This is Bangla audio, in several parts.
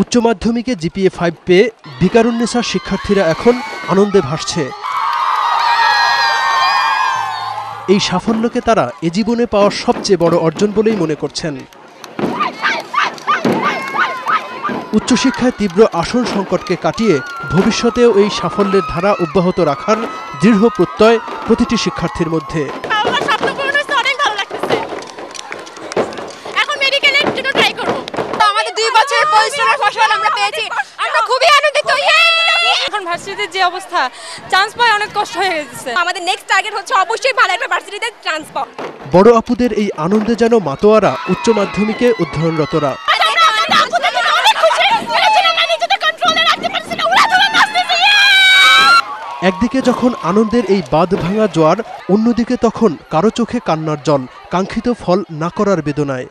উচ্চ মাধ্যমিকে জিপিএ 5 পেয়ে ভিকারুন্নেসা শিক্ষার্থীরা এখন আনন্দে ভাসছে। এই সাফল্যকে তারা এ জীবনে পাওয়া সবচেয়ে বড় অর্জন বলেই মনে করছেন। উচ্চশিক্ষায় তীব্র আসন সংকটকে কাটিয়ে ভবিষ্যতেও এই সাফল্যের ধারা অব্যাহত রাখার দৃঢ় প্রত্যয় প্রতিটি শিক্ষার্থীর মধ্যে। এখন ভার্সিটির যে অবস্থা, চান্স পাওয়া অনেক কষ্ট হয়ে গেছে। আমাদের নেক্সট টার্গেট হচ্ছে অবশ্যই ভালো একটা ভার্সিটিতে চান্স পাওয়া। বড় আপুদের এই আনন্দে যেন মাতোয়ারা উচ্চ মাধ্যমিকে অধ্যয়নরতরা। একদিকে যখন আনন্দের এই বাঁধ ভাঙা জোয়ার, অন্যদিকে তখন কারো চোখে কান্নার জল, কাঙ্ক্ষিত ফল না করার বেদনায়।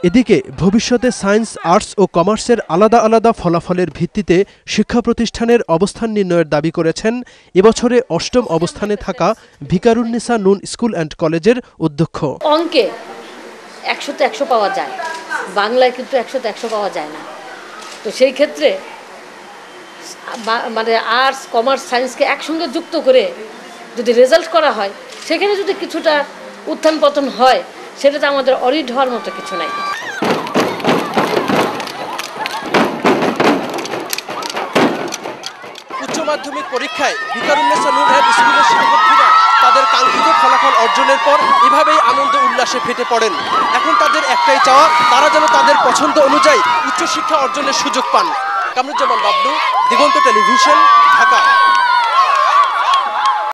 এদিকে ভবিষ্যতে সায়েন্স, আর্টস ও কমার্সের আলাদা আলাদা ফলাফলের ভিত্তিতে শিক্ষা প্রতিষ্ঠানের অবস্থান নির্ণয়ের দাবি করেছেন এবছরে ৮ম অবস্থানে থাকা ভিকারুন্নেসা নুন স্কুল অ্যান্ড কলেজের অধ্যক্ষ। অঙ্কে ১০০তে ১০০ পাওয়া যায়, বাংলায় কিন্তু ১০০তে ১০০ পাওয়া যায় না। তো সেই ক্ষেত্রে মানে আর্টস, কমার্স, সায়েন্সকে একসঙ্গে যুক্ত করে যদি রেজাল্ট করা হয়, সেখানে যদি কিছুটা উত্থান পতন হয়, সেটাতে আমাদের অরিড হওয়ার মতো কিছু নাই। উচ্চ মাধ্যমিক পরীক্ষায় ভিকারুন্নেসা নুন স্কুলের শিক্ষার্থীরা তাদের কাঙ্ক্ষিত ফলাফল অর্জনের পর এভাবেই আনন্দ উল্লাসে ফেটে পড়েন। এখন তাদের একটাই চাওয়া, তারা যেন তাদের পছন্দ অনুযায়ী উচ্চশিক্ষা অর্জনের সুযোগ পান। কামরুজ্জামান বাবলু, দিগন্ত টেলিভিশন, ঢাকা।